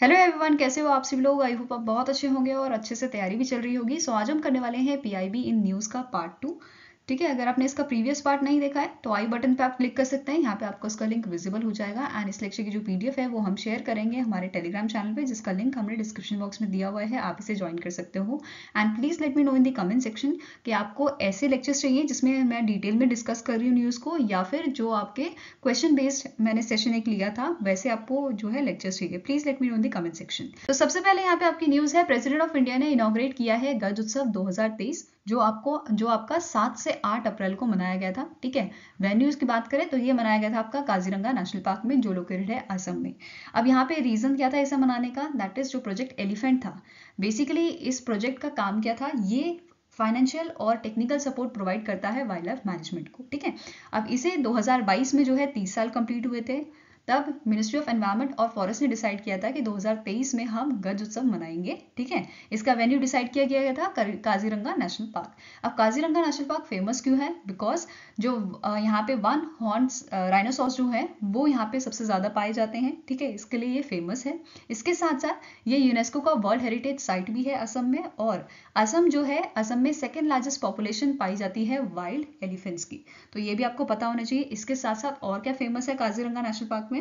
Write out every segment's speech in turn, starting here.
Hello everyone, कैसे हो आप सभी लोग। आई होप आप बहुत अच्छे होंगे और अच्छे से तैयारी भी चल रही होगी। सो आज हम करने वाले हैं पीआईबी इन न्यूज़ का पार्ट 2। ठीक है, अगर आपने इसका प्रीवियस पार्ट नहीं देखा है तो आई बटन पे आप क्लिक कर सकते हैं। यहाँ पे आपको इसका लिंक विजिबल हो जाएगा एंड इस लेक्चर की जो पीडीएफ है वो हम शेयर करेंगे हमारे टेलीग्राम चैनल पे, जिसका लिंक हमने डिस्क्रिप्शन बॉक्स में दिया हुआ है। आप इसे ज्वाइन कर सकते हो and please let me know in the comment section कि आपको ऐसे लेक्चर्स चाहिए जिसमें मैं डिटेल में डिस्कस कर रही हूँ न्यूज़ को, या फिर जो आपके क्वेश्चन बेस्ड मैंने सेशन एक लिया था वैसे आपको जो है लेक्चर्स चाहिए। Please let me know in the comment section. तो सबसे पहले यहाँ पे आपकी न्यूज़ है, प्रेसिडेंट ऑफ इंडिया ने इनॉग्रेट किया है गज उत्सव 2023 जो आपका 7 से 8 अप्रैल को मनाया गया था। ठीक है, वेन्यूज की बात करें तो ये मनाया गया था आपका काजीरंगा नेशनल पार्क में, जो लोकेटेड है असम में। अब यहाँ पे रीजन क्या था इसे मनाने का, दैट इज जो प्रोजेक्ट एलिफेंट था। बेसिकली इस प्रोजेक्ट का काम क्या था, ये फाइनेंशियल और टेक्निकल सपोर्ट प्रोवाइड करता है वाइल्ड लाइफ मैनेजमेंट को। ठीक है, अब इसे 2022 में जो है 30 साल कंप्लीट हुए थे। तब मिनिस्ट्री ऑफ एनवायरमेंट और फॉरेस्ट ने डिसाइड किया था कि 2023 में हम गज उत्सव मनाएंगे। ठीक है, इसका वेन्यू डिसाइड किया गया था काजीरंगा नेशनल पार्क। अब काजीरंगा नेशनल पार्क फेमस क्यों है, बिकॉज जो यहाँ पे वन हॉर्न्स राइनोसॉर्स जो है वो यहाँ पे सबसे ज्यादा पाए जाते हैं। ठीक है, इसके लिए ये फेमस है। इसके साथ साथ ये यूनेस्को का वर्ल्ड हेरिटेज साइट भी है असम में, और असम जो है, असम में सेकेंड लार्जेस्ट पॉपुलेशन पाई जाती है वाइल्ड एलिफेंट्स की। तो ये भी आपको पता होना चाहिए। इसके साथ साथ और क्या फेमस है काजीरंगा नेशनल पार्क में,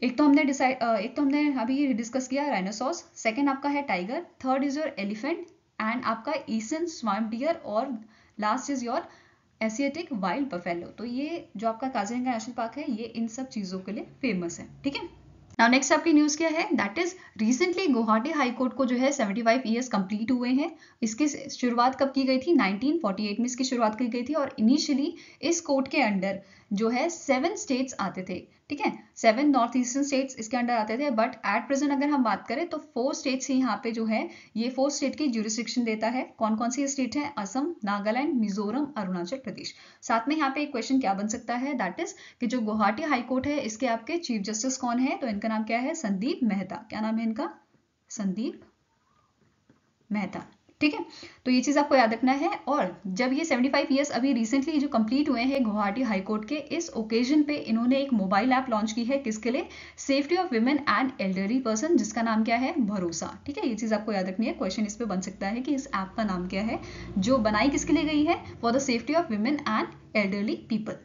एक तो हमने अभी डिस्कस किया राइनोसॉर्स, सेकंड आपका है tiger, third is your elephant and आपका ईस्टर्न स्वाम्प डियर, और last is your Asiatic wild buffalo. तो ये जो आपका काजीरंगा नेशनल पार्क है ये इन सब चीजों के लिए फेमस है। ठीक है, नाउ नेक्स्ट आपकी न्यूज क्या है, that is recently Guwahati high court को जो है 75 ईयर्स कंप्लीट हुए हैं। इसकी शुरुआत कब की गई थी, 1948 में इसकी शुरुआत की गई थी, और इनिशियली इस कोर्ट के अंडर जो है 7 स्टेट्स आते थे। ठीक है, 7 नॉर्थ ईस्टर्न स्टेट्स इसके अंडर आते थे, बट एट प्रेजेंट अगर हम बात करें तो 4 स्टेट्स ही यहाँ पे जो है, ये 4 स्टेट की ज्यूरिसडिक्शन देता है। कौन कौन सी स्टेट है, असम, नागालैंड, मिजोरम, अरुणाचल प्रदेश। साथ में यहाँ पे एक क्वेश्चन क्या बन सकता है, दैट इज कि जो गुवाहाटी हाई कोर्ट है इसके आपके चीफ जस्टिस कौन है, तो इनका नाम क्या है, संदीप मेहता। क्या नाम है इनका, संदीप मेहता। ठीक है, तो ये चीज आपको याद रखना है। और जब ये 75 ईयर्स अभी रिसेंटली जो कंप्लीट हुए हैं गुवाहाटी हाई कोर्ट के, इस ओकेजन पे इन्होंने एक मोबाइल ऐप लॉन्च की है, किसके लिए, safety of women and elderly person, जिसका नाम क्या है, भरोसा। ठीक है, ये चीज आपको याद रखनी है। क्वेश्चन इस पे बन सकता है कि इस ऐप का नाम क्या है, जो बनाई किसके लिए गई है, for the safety of women and elderly people.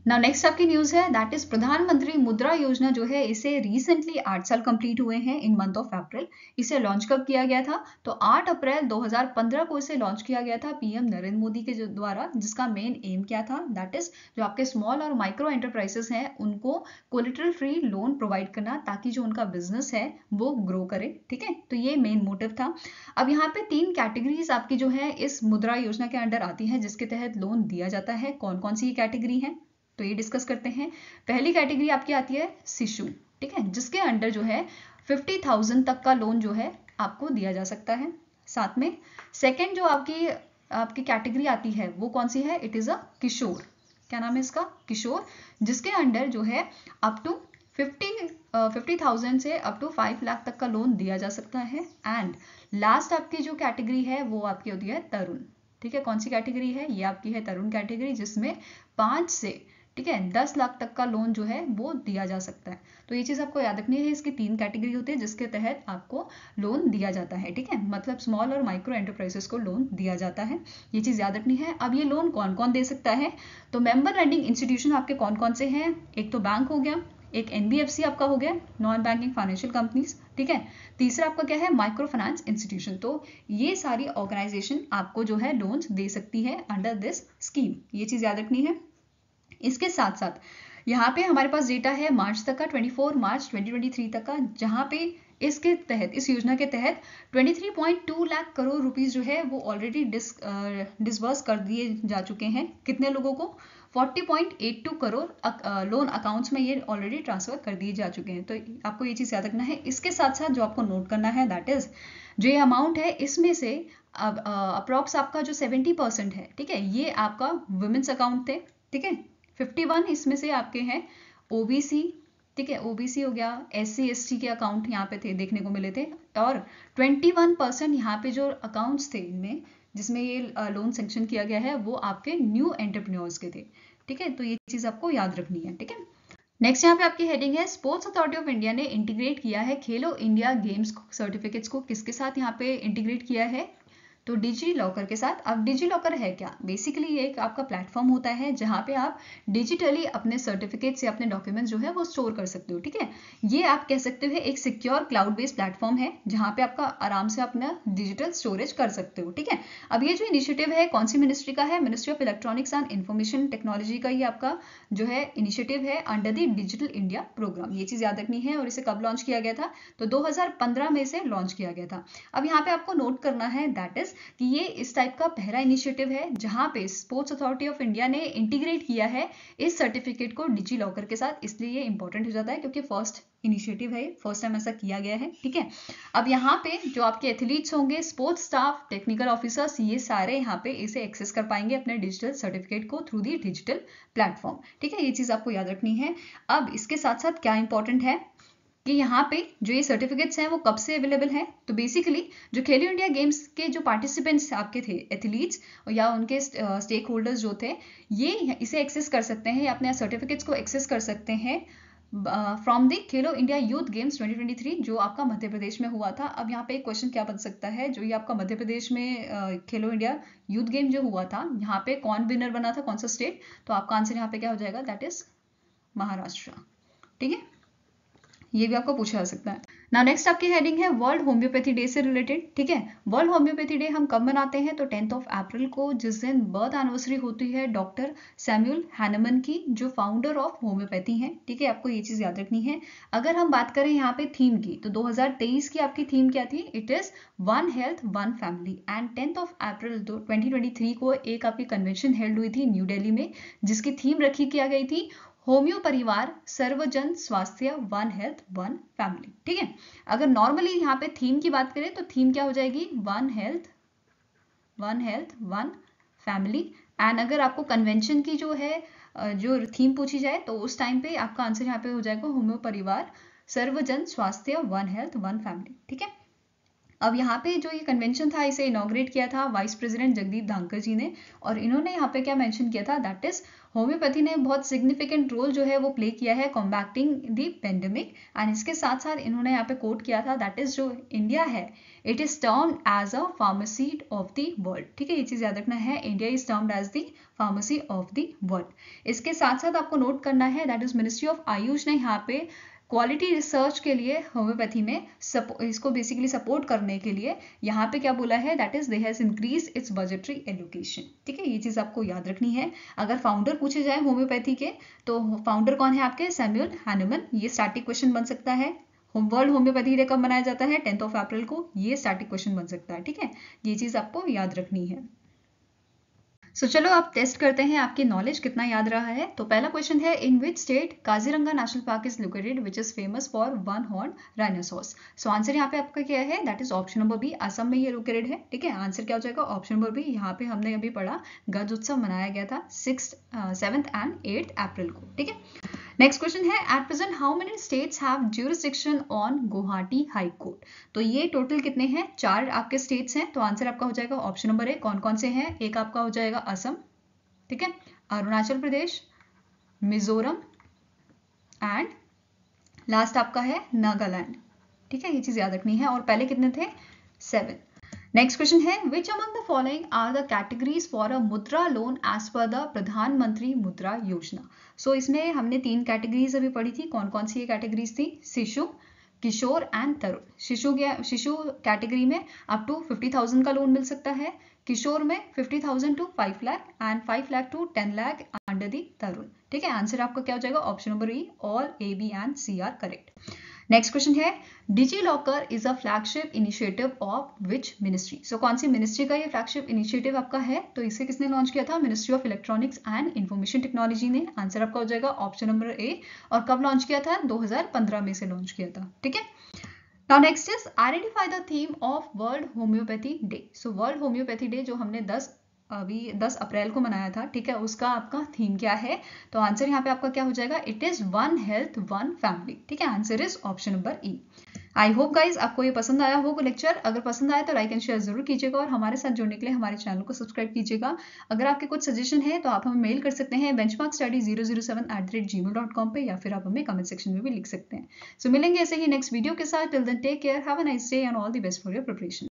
Now next आपकी न्यूज है, दैट इज प्रधानमंत्री मुद्रा योजना जो है इसे रिसेंटली 8 साल कंप्लीट हुए हैं इन मंथ ऑफ अप्रैल। इसे लॉन्च कब किया गया था, तो 8 अप्रैल 2015 को इसे लॉन्च किया गया था पीएम नरेंद्र मोदी के द्वारा, जिसका मेन एम क्या था, दैट इज जो आपके स्मॉल और माइक्रो एंटरप्राइजेस हैं उनको कोलेटरल फ्री लोन प्रोवाइड करना, ताकि जो उनका बिजनेस है वो ग्रो करे। ठीक है, तो ये मेन मोटिव था। अब यहाँ पे 3 कैटेगरीज आपकी जो है इस मुद्रा योजना के अंडर आती है जिसके तहत लोन दिया जाता है। कौन कौन सी कैटेगरी है, तो ये डिस्कस करते हैं। पहली कैटेगरी आपकी आती है शिशु। ठीक है, जिसके अंडर जो है 50,000 तक का लोन जो है आपको दिया जा सकता है। साथ में सेकंड जो आपकी आपकी कैटेगरी आती है वो कौन सी है, इट इज अ किशोर। क्या नाम है इसका, किशोर, जिसके अंडर जो है अप टू 50,000 से अप टू 5 लाख तक का लोन दिया जा सकता है। एंड लास्ट आपकी जो कैटेगरी है वो आपकी होती है तरुण। ठीक है, कौन सी कैटेगरी है, ये आपकी है तरुण कैटेगरी, जिसमें 5 से, ठीक है, 10 लाख तक का लोन जो है वो दिया जा सकता है। तो ये चीज आपको याद रखनी है, इसकी 3 कैटेगरी होती है जिसके तहत आपको लोन दिया जाता है। ठीक है, मतलब स्मॉल और माइक्रो एंटरप्राइजेस को लोन दिया जाता है, ये चीज याद रखनी है। अब ये लोन कौन कौन दे सकता है, तो मेंबर लेंडिंग इंस्टीट्यूशन आपके कौन कौन से हैं, एक तो बैंक हो गया, एक एनबीएफसी आपका हो गया, नॉन बैंकिंग फाइनेंशियल कंपनीज। ठीक है, तीसरा आपका क्या है, माइक्रो फाइनेंस इंस्टीट्यूशन। तो ये सारी ऑर्गेनाइजेशन आपको जो है लोन्स दे सकती है अंडर दिस स्कीम, ये चीज याद रखनी है। इसके साथ साथ यहाँ पे हमारे पास डेटा है मार्च तक का, 24 मार्च 2023 तक का, जहाँ पे इसके तहत, इस योजना के तहत 23.2 लाख करोड़ रुपीस जो है वो ऑलरेडी डिसबर्स कर दिए जा चुके हैं। कितने लोगों को, 40.82 करोड़ लोन अकाउंट्स में ये ऑलरेडी ट्रांसफर कर दिए जा चुके हैं। तो आपको ये चीज याद रखना है। इसके साथ साथ जो आपको नोट करना है, दैट इज जो ये अमाउंट है इसमें से अब अप्रॉक्स आपका जो 70% है, ठीक है, ये आपका वुमेन्स अकाउंट थे। ठीक है, 51 इसमें से आपके हैं ओबीसी। ठीक है, ओबीसी हो गया, एससी एसटी के अकाउंट यहाँ पे थे, देखने को मिले थे। और 21% यहाँ पे जो अकाउंट्स थे इनमें, जिसमें ये लोन सेंक्शन किया गया है, वो आपके न्यू एंटरप्रेन्योर्स के थे। ठीक है, तो ये चीज आपको याद रखनी है। ठीक है, नेक्स्ट यहाँ पे आपकी हेडिंग है स्पोर्ट्स अथॉरिटी ऑफ इंडिया ने इंटीग्रेट किया है खेलो इंडिया गेम्स सर्टिफिकेट्स को। किसके साथ यहाँ पे इंटीग्रेट किया है? तो डिजी लॉकर के साथ। अब डिजी लॉकर है क्या? बेसिकली ये एक आपका प्लेटफॉर्म होता है जहाँ पे आप डिजिटली अपने सर्टिफिकेट्स या अपने डॉक्यूमेंट्स जो है वो स्टोर कर सकते हो। ठीक है, ये आप कह सकते हो एक सिक्योर क्लाउड बेस्ड प्लेटफॉर्म है जहाँ पे आपका आराम से अपना डिजिटल स्टोरेज कर सकते हो। ठीक है, अब ये जो इनिशिएटिव है कौन सी मिनिस्ट्री का है? Ministry of electronics and information technology का ये आपका जो है इनिशिएटिव है under the digital India program. ये चीज याद रखनी है। और इसे कब लॉन्च किया गया था? तो 2015 में इसे लॉन्च किया गया था। अब यहाँ पे आपको नोट करना है दैट इज कि ये इस टाइप का पहला इनिशिएटिव है जहां पे स्पोर्ट्स अथॉरिटी ऑफ इंडिया ने इंटीग्रेट किया है इस सर्टिफिकेट को डिजी लॉकर के साथ। इसलिए ये इंपॉर्टेंट हो जाता है क्योंकि फर्स्ट इनिशिएटिव है, फर्स्ट टाइम ऐसा किया गया है। ठीक है, अब यहाँ पे जो आपके एथलीट्स होंगे, स्पोर्ट्स स्टाफ, टेक्निकल ऑफिसर्स, ये सारे यहाँ पे इसे एक्सेस कर पाएंगे अपने डिजिटल सर्टिफिकेट को थ्रू दी डिजिटल प्लेटफॉर्म। ठीक है, ये चीज आपको याद रखनी है। अब इसके साथ साथ क्या इंपॉर्टेंट है कि यहाँ पे जो ये सर्टिफिकेट्स हैं वो कब से अवेलेबल हैं? तो बेसिकली जो खेलो इंडिया गेम्स के जो पार्टिसिपेंट्स आपके थे, एथलीट्स या उनके स्टेक होल्डर्स जो थे, ये इसे एक्सेस कर सकते हैं या अपने सर्टिफिकेट्स को एक्सेस कर सकते हैं from the Khelo India youth games 2023 जो आपका मध्य प्रदेश में हुआ था। अब यहाँ पे एक क्वेश्चन क्या बन सकता है, जो ये आपका मध्य प्रदेश में खेलो इंडिया यूथ गेम जो हुआ था, यहाँ पे कौन विनर बना था, कौन सा स्टेट? तो आपका आंसर यहाँ पे क्या हो जाएगा? That is Maharashtra. ठीक है, ये भी आपको पूछा जा सकता है। नाउ नेक्स्ट आपकी हेडिंग है वर्ल्ड होम्योपैथी डे से रिलेटेड। ठीक है, वर्ल्ड होम्योपैथी डे हम कब मनाते हैं? तो 10 अप्रैल को, जिस दिन बर्थ एनिवर्सरी होती है डॉक्टर सैमुअल हैनमन की, जो फाउंडर ऑफ होम्योपैथी हैं। ठीक है, आपको ये चीज याद रखनी है। अगर हम बात करें यहाँ पे थीम की, तो 2023 की आपकी थीम क्या थी? It is one health one family. And 10 अप्रैल 2023 को एक आपकी कन्वेंशन हेल्ड हुई थी न्यू दिल्ली में, जिसकी थीम रखी किया गई थी होम्यो परिवार सर्वजन स्वास्थ्य वन हेल्थ वन फैमिली। ठीक है, अगर नॉर्मली यहाँ पे थीम की बात करें तो थीम क्या हो जाएगी? One health one family. And अगर आपको कन्वेंशन की जो है जो थीम पूछी जाए तो उस टाइम पे आपका आंसर यहाँ पे हो जाएगा होम्यो परिवार सर्वजन स्वास्थ्य वन हेल्थ वन फैमिली। ठीक है, अब यहाँ पे जो ये कन्वेंशन था इसे इनॉग्रेट किया था वाइस प्रेसिडेंट जगदीप धांकर जी ने। और इन्होंने यहाँ पे क्या मेंशन किया था? दैट इज होम्योपैथी ने बहुत सिग्निफिकेंट रोल जो है वो प्ले किया है कॉम्बैक्टिंग द पेंडेमिक। एंड इसके साथ साथ इन्होंने यहाँ पे कोट किया था दैट इज जो इंडिया है it is termed as a pharmacy of the world. ठीक है, ये चीज याद रखना है, India is termed as the pharmacy of the world. इसके साथ साथ आपको नोट करना है that is ministry of AYUSH ने यहाँ पे क्वालिटी रिसर्च के लिए होम्योपैथी में इसको बेसिकली सपोर्ट करने के लिए यहाँ पे क्या बोला है? That is they has increase its budgetary allocation. ठीक है, ये चीज आपको याद रखनी है। अगर फाउंडर पूछे जाए होम्योपैथी के तो फाउंडर कौन है आपके? Samuel Hahnemann. ये स्टैटिक क्वेश्चन बन सकता है। वर्ल्ड होम्योपैथी डे कब मनाया जाता है? 10 अप्रैल को। ये स्टैटिक क्वेश्चन बन सकता है। ठीक है, ये चीज आपको याद रखनी है। चलो आप टेस्ट करते हैं आपकी नॉलेज कितना याद रहा है। तो पहला क्वेश्चन है in which state Kaziranga national park is located which is famous for one horn rhinoceros. So answer यहाँ पे आपका क्या है? दैट इज ऑप्शन नंबर बी, असम में ये लोकेटेड है। ठीक है, आंसर क्या हो जाएगा? Option number B. यहाँ पे हमने अभी पढ़ा गज उत्सव मनाया गया था 7th and 8th अप्रैल को। ठीक है, नेक्स्ट क्वेश्चन है at present how many states have jurisdiction on Guwahati high court. तो ये टोटल कितने हैं? 4 आपके स्टेट्स हैं। तो आंसर आपका हो जाएगा ऑप्शन नंबर ए। कौन कौन से हैं? एक आपका हो जाएगा असम, ठीक है, अरुणाचल प्रदेश, मिजोरम एंड लास्ट आपका है नागालैंड। ठीक है, ये चीज याद रखनी है। और पहले कितने थे? 7। नेक्स्ट क्वेश्चन है which among the following are the categories for a Mudra loan as per the प्रधानमंत्री मुद्रा योजना। सो इसमें हमने 3 कैटेगरीज अभी पढ़ी थी। कौन कौन सी ये कैटेगरीज थी? शिशु, किशोर एंड तरुण। शिशु कैटेगरी में अप टू 50,000 का लोन मिल सकता है, किशोर में 50,000 to 5 lakh and 5 lakh to 10 lakh under the Tarun. ठीक है, आंसर आपका क्या हो जाएगा? Option number E. All A, B and C are correct. Next question है DigiLocker is a flagship initiative of which ministry. So कौन सी मिनिस्ट्री का ये फ्लैगशिप इनिशिएटिव आपका है? तो इसे किसने लॉन्च किया था? Ministry of electronics and information technology ने। आंसर आपका हो जाएगा ऑप्शन नंबर ए। और कब लॉन्च किया था? 2015 में से लॉन्च किया था। ठीक है, now next is identify the theme of world homeopathy day. So world homeopathy day जो हमने 10 अप्रैल को मनाया था, ठीक है, उसका आपका थीम क्या है? तो आंसर यहाँ पे आपका क्या हो जाएगा? It is one health one family. ठीक है, answer is option number E. I hope guys आपको ये पसंद आया होगा लेक्चर। अगर पसंद आया तो लाइक एंड शेयर जरूर कीजिएगा और हमारे साथ जुड़ने के लिए हमारे चैनल को सब्सक्राइब कीजिएगा। अगर आपके कुछ सजेशन है तो आप हमें मेल कर सकते हैं benchmarkstudy007@gmail.com पे, या फिर आप हमें कमेंट सेक्शन में भी लिख सकते हैं। सो मिलेंगे ऐसे ही नेक्स्ट वीडियो के साथ। Till then take care, have a nice day and all the best for your preparation.